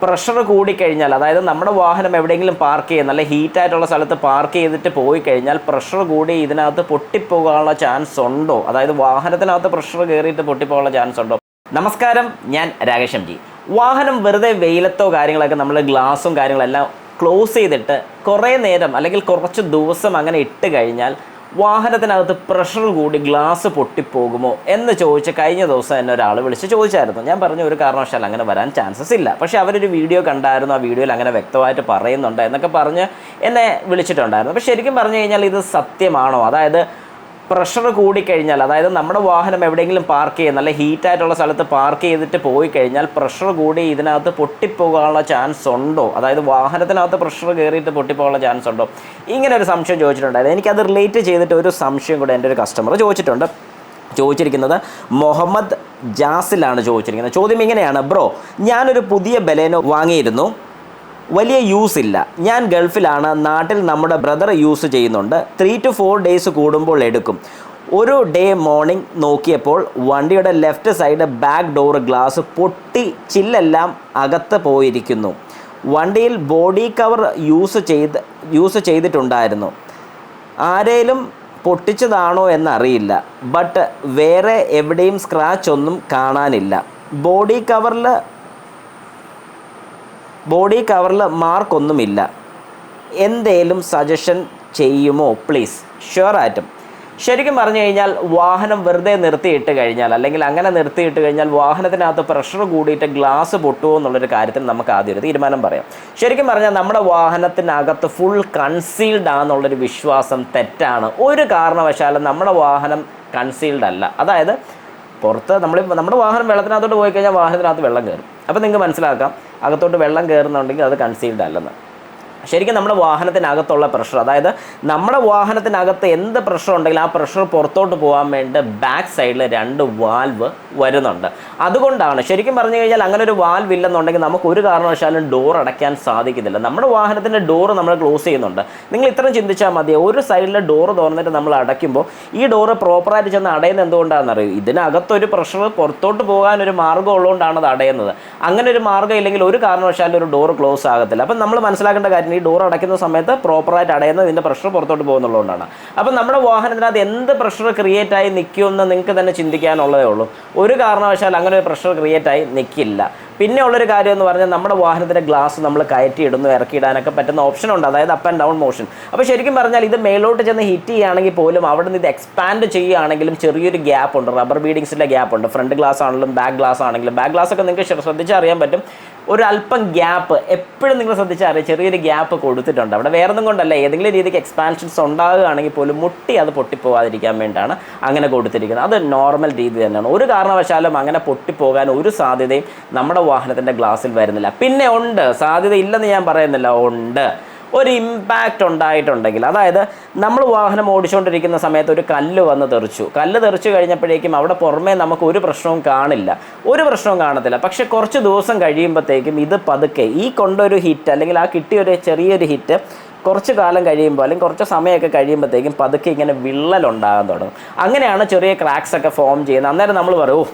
Pressure കൂടിക്കഴിഞ്ഞാൽ, അതായത് നമ്മുടെ വാഹനം എവിടെയെങ്കിലും പാർക്ക് ചെയ്യുന്ന നല്ല ഹീറ്റായിട്ടുള്ള സ്ഥലത്ത് പാർക്ക് ചെയ്തിട്ട് പോയി കഴിഞ്ഞാൽ പ്രഷർ കൂടി ഇതിനകത്ത് പൊട്ടിപ്പോകാനുള്ള ചാൻസ് ഉണ്ടോ? അതായത് വാഹനത്തിനകത്ത് പ്രഷർ കയറിയിട്ട് പൊട്ടിപ്പോകാനുള്ള ചാൻസ് ഉണ്ടോ? നമസ്കാരം, ഞാൻ രാകേഷ് എം ജി. വാഹനം വെറുതെ വെയിലത്തോ കാര്യങ്ങളൊക്കെ നമ്മൾ ഗ്ലാസും കാര്യങ്ങളെല്ലാം ക്ലോസ് ചെയ്തിട്ട് കുറേ നേരം അല്ലെങ്കിൽ കുറച്ച് ദിവസം അങ്ങനെ ഇട്ട് കഴിഞ്ഞാൽ വാഹനത്തിനകത്ത് പ്രഷർ കൂടി ഗ്ലാസ് പൊട്ടിപ്പോകുമോ എന്ന് ചോദിച്ച് കഴിഞ്ഞ ദിവസം എന്നെ ഒരാൾ വിളിച്ച് ചോദിച്ചായിരുന്നു. ഞാൻ പറഞ്ഞു ഒരു കാരണവശാലും അങ്ങനെ വരാൻ ചാൻസസ് ഇല്ല. പക്ഷേ അവരൊരു വീഡിയോ കണ്ടായിരുന്നു, ആ വീഡിയോയിൽ അങ്ങനെ വ്യക്തമായിട്ട് പറയുന്നുണ്ട് എന്നൊക്കെ പറഞ്ഞ് എന്നെ വിളിച്ചിട്ടുണ്ടായിരുന്നു. പക്ഷേ ശരിക്കും പറഞ്ഞു കഴിഞ്ഞാൽ ഇത് സത്യമാണോ? അതായത് പ്രഷർ കൂടിക്കഴിഞ്ഞാൽ, അതായത് നമ്മുടെ വാഹനം എവിടെയെങ്കിലും പാർക്ക് ചെയ്യുന്ന നല്ല ഹീറ്റായിട്ടുള്ള സ്ഥലത്ത് പാർക്ക് ചെയ്തിട്ട് പോയി കഴിഞ്ഞാൽ പ്രഷർ കൂടി ഇതിനകത്ത് പൊട്ടിപ്പോകാനുള്ള ചാൻസ് ഉണ്ടോ? അതായത് വാഹനത്തിനകത്ത് പ്രഷർ കയറിയിട്ട് പൊട്ടിപ്പോകാനുള്ള ചാൻസ് ഉണ്ടോ? ഇങ്ങനെ ഒരു സംശയം ചോദിച്ചിട്ടുണ്ടായിരുന്നു. എനിക്കത് റിലേറ്റ് ചെയ്തിട്ട് ഒരു സംശയം കൂടെ എൻ്റെ ഒരു കസ്റ്റമർ ചോദിച്ചിട്ടുണ്ട്. ചോദിച്ചിരിക്കുന്നത് മുഹമ്മദ് ജാസിലാണ് ചോദിച്ചിരിക്കുന്നത്. ചോദ്യം ഇങ്ങനെയാണ്: ബ്രോ, ഞാനൊരു പുതിയ ബലേനോ വാങ്ങിയിരുന്നു, വലിയ യൂസ് ഇല്ല. ഞാൻ ഗൾഫിലാണ്, നാട്ടിൽ നമ്മുടെ ബ്രദർ യൂസ് ചെയ്യുന്നുണ്ട്. 3 to 4 ഡേയ്സ് കൂടുമ്പോൾ എടുക്കും. ഒരു ഡേ മോർണിംഗ് നോക്കിയപ്പോൾ വണ്ടിയുടെ left side back door glass പൊട്ടി ചില്ലെല്ലാം അകത്ത് പോയിരിക്കുന്നു. വണ്ടിയിൽ ബോഡി കവർ യൂസ് ചെയ്തിട്ടുണ്ടായിരുന്നു. ആരേലും പൊട്ടിച്ചതാണോ എന്നറിയില്ല. ബട്ട് വേറെ എവിടെയും സ്ക്രാച്ച് ഒന്നും കാണാനില്ല. ബോഡി കവറിൽ മാർക്കൊന്നുമില്ല. എന്തേലും സജഷൻ ചെയ്യുമോ പ്ലീസ്? ഷുവർ ആയിട്ടും. ശരിക്കും പറഞ്ഞു കഴിഞ്ഞാൽ വാഹനം വെറുതെ നിർത്തിയിട്ട് കഴിഞ്ഞാൽ, അല്ലെങ്കിൽ അങ്ങനെ നിർത്തിയിട്ട് കഴിഞ്ഞാൽ വാഹനത്തിനകത്ത് പ്രഷർ കൂടിയിട്ട് ഗ്ലാസ് പൊട്ടുമോ എന്നുള്ളൊരു കാര്യത്തിൽ നമുക്ക് ആദ്യം ഒരു തീരുമാനം പറയാം. ശരിക്കും പറഞ്ഞാൽ നമ്മുടെ വാഹനത്തിനകത്ത് ഫുൾ കൺസീൽഡ് ആണെന്നുള്ളൊരു വിശ്വാസം തെറ്റാണ്. ഒരു കാരണവശാലും നമ്മുടെ വാഹനം കൺസീൽഡ് അല്ല. അതായത് പുറത്ത് നമ്മുടെ വാഹനം വെള്ളത്തിനകത്തോട്ട് പോയി കഴിഞ്ഞാൽ വാഹനത്തിനകത്ത് വെള്ളം കയറും. അപ്പോൾ നിങ്ങൾക്ക് മനസ്സിലാക്കാം, അകത്തോട്ട് വെള്ളം കയറുന്നുണ്ടെങ്കിൽ അത് കൺസീൽഡ് അല്ലെന്ന്. ശരിക്കും നമ്മുടെ വാഹനത്തിനകത്തുള്ള പ്രഷർ, അതായത് നമ്മുടെ വാഹനത്തിനകത്ത് എന്ത് പ്രഷർ ഉണ്ടെങ്കിലും ആ പ്രഷർ പുറത്തോട്ട് പോകാൻ വേണ്ടി ബാക്ക് സൈഡിൽ 2 വാൽവ് വരുന്നുണ്ട്. അതുകൊണ്ടാണ് ശരിക്കും പറഞ്ഞു കഴിഞ്ഞാൽ അങ്ങനെ ഒരു വാൽവ് ഇല്ലെന്നുണ്ടെങ്കിൽ നമുക്ക് ഒരു കാരണവശാലും ഡോർ അടയ്ക്കാൻ സാധിക്കുന്നില്ല. നമ്മുടെ വാഹനത്തിൻ്റെ ഡോറ് നമ്മൾ ക്ലോസ് ചെയ്യുന്നുണ്ട്. നിങ്ങൾ ഇത്രയും ചിന്തിച്ചാൽ മതി. ഒരു സൈഡിലെ ഡോറ് തുറന്നിട്ട് നമ്മൾ അടയ്ക്കുമ്പോൾ ഈ ഡോറ് പ്രോപ്പറായിട്ട് ചെന്ന് അടയുന്നത് എന്തുകൊണ്ടാണെന്ന് അറിയും. ഇതിനകത്തൊരു പ്രഷർ പുറത്തോട്ട് പോകാൻ ഒരു മാർഗ്ഗം ഉള്ളതുകൊണ്ടാണ് അത് അടയുന്നത്. അങ്ങനെ ഒരു മാർഗ്ഗം ഇല്ലെങ്കിൽ ഒരു കാരണവശാലും ഒരു ഡോറ് ക്ലോസ് ആകത്തില്ല. അപ്പം നമ്മൾ മനസ്സിലാക്കേണ്ട കാര്യം, ഈ ഡോർ അടയ്ക്കുന്ന സമയത്ത് പ്രോപ്പറായിട്ട് അടയുന്നത് ഇതിൻ്റെ പ്രഷർ പുറത്തോട്ട് പോകുന്നുള്ളതുകൊണ്ടാണ്. അപ്പം നമ്മുടെ വാഹനത്തിനകത്ത് എന്ത് പ്രഷർ ക്രിയേറ്റ് ആയി നിൽക്കുമെന്ന് നിങ്ങൾക്ക് തന്നെ ചിന്തിക്കാനുള്ളതേ ഉള്ളൂ. ഒരു കാരണവശാലും അങ്ങനെ ഒരു പ്രഷർ ക്രിയേറ്റ് ആയി നിൽക്കില്ല. പിന്നെ ഉള്ളൊരു കാര്യം എന്ന് പറഞ്ഞാൽ നമ്മുടെ വാഹനത്തിൻ്റെ ഗ്ലാസ് നമ്മൾ കയറ്റിയിടുന്നു, ഇറക്കിയിടാനൊക്കെ പറ്റുന്ന ഓപ്ഷൻ ഉണ്ട്, അതായത് അപ്പ് ആൻഡ് ഡൗൺ മോഷൻ. അപ്പോൾ ശരിക്കും പറഞ്ഞാൽ ഇത് മേലോട്ട് ചെന്ന് ഹിറ്റ് ചെയ്യുകയാണെങ്കിൽ പോലും അവിടെ നിന്ന് ഇത് എക്സ്പാൻഡ് ചെയ്യുകയാണെങ്കിലും ചെറിയൊരു ഗ്യാപ്പ് ഉണ്ട്, റബ്ബർ ബീഡിങ്സിൻ്റെ ഗ്യാപ്പ് ഉണ്ട്. ഫ്രണ്ട് ഗ്ലാസ് ആണെങ്കിലും ബാക്ക് ഗ്ലാസ് ആണെങ്കിലും, ബാക്ക് ഗ്ലാസ് ഒക്കെ നിങ്ങൾക്ക് ശ്രദ്ധിച്ചറിയാൻ പറ്റും, ഒരു അല്പം ഗ്യാപ്പ് എപ്പോഴും നിങ്ങൾ ശ്രദ്ധിച്ചറിയാം, ചെറിയൊരു ഗ്യാപ്പ് കൊടുത്തിട്ടുണ്ട്. അവിടെ വേറെ ഒന്നും കൊണ്ടല്ല, ഏതെങ്കിലും രീതിക്ക് എക്സ്പാൻഷൻസ് ഉണ്ടാകുകയാണെങ്കിൽ പോലും മുട്ടി അത് പൊട്ടിപ്പോകാതിരിക്കാൻ വേണ്ടിയാണ് അങ്ങനെ കൊടുത്തിരിക്കുന്നത്. അത് നോർമൽ രീതി തന്നെയാണ്. ഒരു കാരണവശാലും അങ്ങനെ പൊട്ടിപ്പോകാൻ ഒരു സാധ്യതയും നമ്മുടെ വാഹനത്തിൻ്റെ ഗ്ലാസ്സിൽ വരുന്നില്ല. പിന്നെ ഉണ്ട്, സാധ്യത ഇല്ലെന്ന് ഞാൻ പറയുന്നില്ല, ഉണ്ട്. ഒരു ഇമ്പാക്റ്റ് ഉണ്ടായിട്ടുണ്ടെങ്കിൽ, അതായത് നമ്മൾ വാഹനം ഓടിച്ചുകൊണ്ടിരിക്കുന്ന സമയത്ത് ഒരു കല്ല് വന്ന് തെറിച്ചു കഴിഞ്ഞപ്പോഴേക്കും അവിടെ പുറമേ നമുക്ക് ഒരു പ്രശ്നവും കാണത്തില്ല. പക്ഷേ കുറച്ച് ദിവസം കഴിയുമ്പോഴത്തേക്കും ഇത് പതുക്കെ ഈ കൊണ്ടൊരു ഹിറ്റ് അല്ലെങ്കിൽ ആ കിട്ടിയൊരു ചെറിയൊരു ഹിറ്റ് കുറച്ച് കാലം കഴിയുമ്പോൾ അല്ലെങ്കിൽ കുറച്ച് സമയമൊക്കെ കഴിയുമ്പോഴത്തേക്കും പതുക്കെ ഇങ്ങനെ വിള്ളലുണ്ടാകാൻ തുടങ്ങും. അങ്ങനെയാണ് ചെറിയ ക്രാക്സ് ഒക്കെ ഫോം ചെയ്യുന്നത്. അന്നേരം നമ്മൾ പറയും,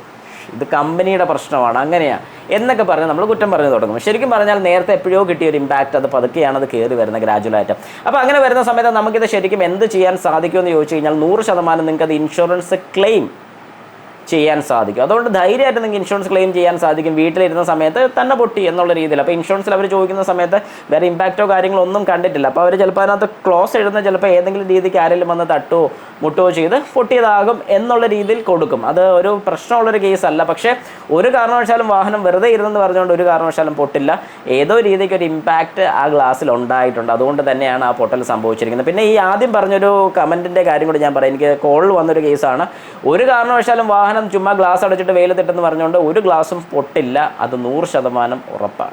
ഇത് കമ്പനിയുടെ പ്രശ്നമാണ്, അങ്ങനെയാണ് എന്നൊക്കെ പറഞ്ഞ് നമ്മൾ കുറ്റം പറഞ്ഞു തുടങ്ങും. ശരിക്കും പറഞ്ഞാൽ നേരത്തെ എപ്പോഴോ കിട്ടിയ ഒരു ഇമ്പാക്റ്റ് അത് പതുക്കെയാണ് അത് കയറി വരുന്നത് ഗ്രാജുവലായിട്ട്. അപ്പോൾ അങ്ങനെ വരുന്ന സമയത്ത് നമുക്കിത് ശരിക്കും എന്ത് ചെയ്യാൻ സാധിക്കുമെന്ന് ചോദിച്ചു കഴിഞ്ഞാൽ 100% നിങ്ങൾക്കത് ഇൻഷുറൻസ് ക്ലെയിം ചെയ്യാൻ സാധിക്കും. അതുകൊണ്ട് ധൈര്യമായിട്ട് നിങ്ങൾക്ക് ഇൻഷുറൻസ് ക്ലെയിം ചെയ്യാൻ സാധിക്കും വീട്ടിലിരുന്ന സമയത്ത് തന്നെ പൊട്ടി എന്നുള്ള രീതിയിൽ. അപ്പോൾ ഇൻഷുറൻസിൽ അവർ ചോദിക്കുന്ന സമയത്ത് വേറെ ഇമ്പാക്റ്റോ കാര്യങ്ങളോ ഒന്നും കണ്ടിട്ടില്ല. അപ്പോൾ അവർ ചിലപ്പോൾ അതിനകത്ത് ക്ലോസ് എഴുതുന്ന ചിലപ്പോൾ ഏതെങ്കിലും രീതിക്ക് ആരെങ്കിലും വന്ന് തട്ടുകയോ മുട്ടുകയോ ചെയ്ത് പൊട്ടിയതാകും എന്നുള്ള രീതിയിൽ കൊടുക്കും. അത് ഒരു പ്രശ്നമുള്ളൊരു കേസല്ല. പക്ഷേ ഒരു കാരണവശാലും വാഹനം വെറുതെ ഇരുന്നെന്ന് പറഞ്ഞുകൊണ്ട് ഒരു കാരണവശാലും പൊട്ടില്ല. ഏതോ രീതിക്ക് ഒരു ഇമ്പാക്റ്റ് ആ ഗ്ലാസ്സിൽ ഉണ്ടായിട്ടുണ്ട്. അതുകൊണ്ട് തന്നെയാണ് ആ പൊട്ടൽ സംഭവിച്ചിരിക്കുന്നത്. പിന്നെ ഈ ആദ്യം പറഞ്ഞൊരു കമൻറ്റിൻ്റെ കാര്യം കൂടി ഞാൻ പറയാം. എനിക്ക് കോളിൽ വന്നൊരു കേസാണ്. ഒരു കാരണവശാലും വാഹനം ചുമ്മാ ഗ്ലാസ് അടച്ചിട്ട് വെയിലത്തിട്ടെന്ന് പറഞ്ഞുകൊണ്ട് ഒരു ഗ്ലാസും പൊട്ടില്ല. അത് 100% ഉറപ്പാണ്.